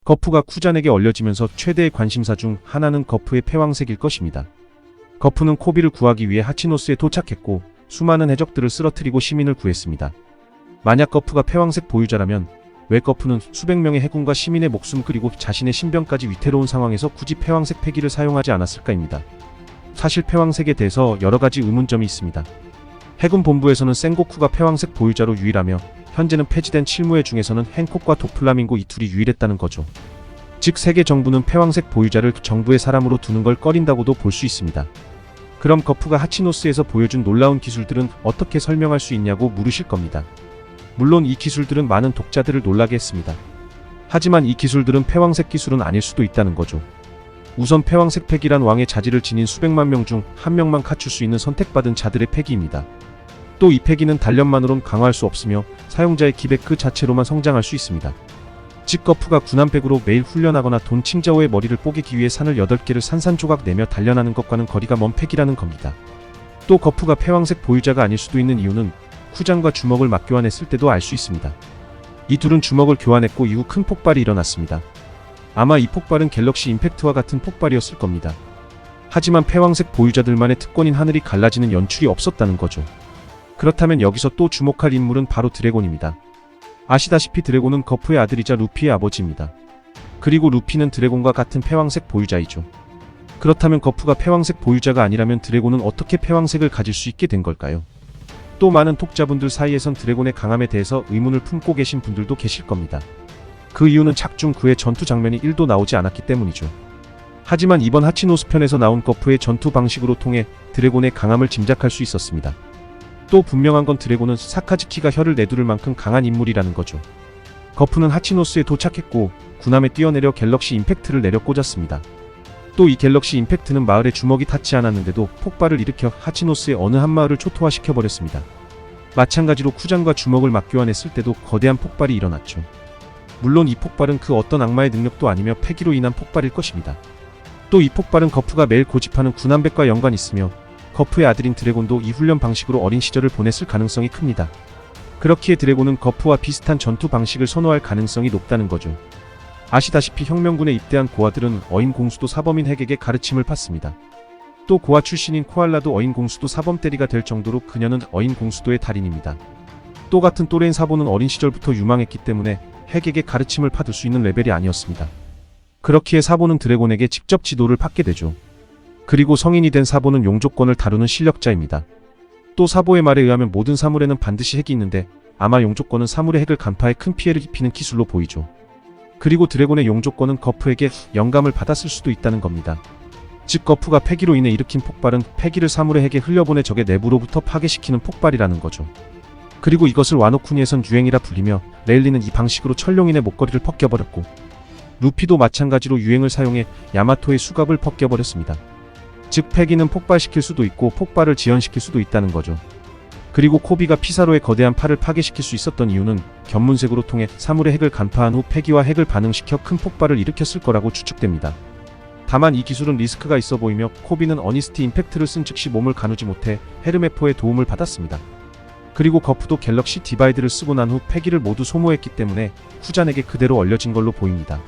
거프가 쿠잔에게 얼려지면서 최대의 관심사 중 하나는 거프의 패왕색일 것입니다. 거프는 코비를 구하기 위해 하치노스에 도착했고 수많은 해적들을 쓰러뜨리고 시민을 구했습니다. 만약 거프가 패왕색 보유자라면 왜 거프는 수백 명의 해군과 시민의 목숨 그리고 자신의 신병까지 위태로운 상황에서 굳이 패왕색 패기를 사용하지 않았을까입니다. 사실 패왕색에 대해서 여러가지 의문점이 있습니다. 해군 본부에서는 센고쿠가 패왕색 보유자로 유일하며 현재는 폐지된 칠무회 중에서는 행콕과 도플라밍고 이 둘이 유일했다는 거죠. 즉 세계 정부는 패왕색 보유자를 정부의 사람으로 두는 걸 꺼린다고도 볼 수 있습니다. 그럼 거프가 하치노스에서 보여준 놀라운 기술들은 어떻게 설명할 수 있냐고 물으실 겁니다. 물론 이 기술들은 많은 독자들을 놀라게 했습니다. 하지만 이 기술들은 패왕색 기술은 아닐 수도 있다는 거죠. 우선 패왕색 패기란 왕의 자질을 지닌 수백만 명 중 한 명만 갖출 수 있는 선택받은 자들의 패기입니다. 또 이 패기는 단련만으론 강화할 수 없으며 사용자의 기백 그 자체로만 성장할 수 있습니다. 즉 거프가 군함백으로 매일 훈련하거나 돈 칭자오의 머리를 뽀개기 위해 산을 8개를 산산조각 내며 단련하는 것과는 거리가 먼 패기라는 겁니다. 또 거프가 패왕색 보유자가 아닐 수도 있는 이유는 쿠잔과 주먹을 맞교환했을 때도 알 수 있습니다. 이 둘은 주먹을 교환했고 이후 큰 폭발이 일어났습니다. 아마 이 폭발은 갤럭시 임팩트와 같은 폭발이었을 겁니다. 하지만 패왕색 보유자들만의 특권인 하늘이 갈라지는 연출이 없었다는 거죠. 그렇다면 여기서 또 주목할 인물은 바로 드래곤입니다. 아시다시피 드래곤은 거프의 아들이자 루피의 아버지입니다. 그리고 루피는 드래곤과 같은 패왕색 보유자이죠. 그렇다면 거프가 패왕색 보유자가 아니라면 드래곤은 어떻게 패왕색을 가질 수 있게 된 걸까요? 또 많은 독자분들 사이에선 드래곤의 강함에 대해서 의문을 품고 계신 분들도 계실 겁니다. 그 이유는 착중 그의 전투 장면이 1도 나오지 않았기 때문이죠. 하지만 이번 하치노스 편에서 나온 거프의 전투 방식으로 통해 드래곤의 강함을 짐작할 수 있었습니다. 또 분명한 건 드래곤은 사카즈키가 혀를 내두를 만큼 강한 인물이라는 거죠. 거프는 하치노스에 도착했고 군함에 뛰어내려 갤럭시 임팩트를 내려 꽂았습니다. 또 이 갤럭시 임팩트는 마을에 주먹이 닿지 않았는데도 폭발을 일으켜 하치노스의 어느 한 마을을 초토화시켜버렸습니다. 마찬가지로 쿠잔과 주먹을 맞교환했을 때도 거대한 폭발이 일어났죠. 물론 이 폭발은 그 어떤 악마의 능력도 아니며 패기로 인한 폭발일 것입니다. 또 이 폭발은 거프가 매일 고집하는 군함백과 연관이 있으며 거프의 아들인 드래곤도 이 훈련 방식으로 어린 시절을 보냈을 가능성이 큽니다. 그렇기에 드래곤은 거프와 비슷한 전투 방식을 선호할 가능성이 높다는 거죠. 아시다시피 혁명군에 입대한 고아들은 어인 공수도 사범인 핵에게 가르침을 받습니다. 또 고아 출신인 코알라도 어인 공수도 사범 대리가 될 정도로 그녀는 어인 공수도의 달인입니다. 또 같은 또래인 사보는 어린 시절부터 유망했기 때문에 핵에게 가르침을 받을 수 있는 레벨이 아니었습니다. 그렇기에 사보는 드래곤에게 직접 지도를 받게 되죠. 그리고 성인이 된 사보는 용족권을 다루는 실력자입니다. 또 사보의 말에 의하면 모든 사물에는 반드시 핵이 있는데 아마 용족권은 사물의 핵을 간파해 큰 피해를 입히는 기술로 보이죠. 그리고 드래곤의 용족권은 거프에게 영감을 받았을 수도 있다는 겁니다. 즉 거프가 패기로 인해 일으킨 폭발은 패기를 사물의 핵에 흘려보내 적의 내부로부터 파괴시키는 폭발이라는 거죠. 그리고 이것을 와노쿠니에선 유행이라 불리며 레일리는 이 방식으로 철룡인의 목걸이를 벗겨버렸고 루피도 마찬가지로 유행을 사용해 야마토의 수갑을 벗겨버렸습니다. 즉 패기는 폭발시킬 수도 있고 폭발을 지연시킬 수도 있다는 거죠. 그리고 코비가 피사로의 거대한 팔을 파괴시킬 수 있었던 이유는 견문색으로 통해 사물의 핵을 간파한 후 패기와 핵을 반응시켜 큰 폭발을 일으켰을 거라고 추측됩니다. 다만 이 기술은 리스크가 있어 보이며 코비는 어니스티 임팩트를 쓴 즉시 몸을 가누지 못해 헤르메포의 도움을 받았습니다. 그리고 거프도 갤럭시 디바이드를 쓰고 난 후 패기를 모두 소모했기 때문에 쿠잔에게 그대로 얼려진 걸로 보입니다.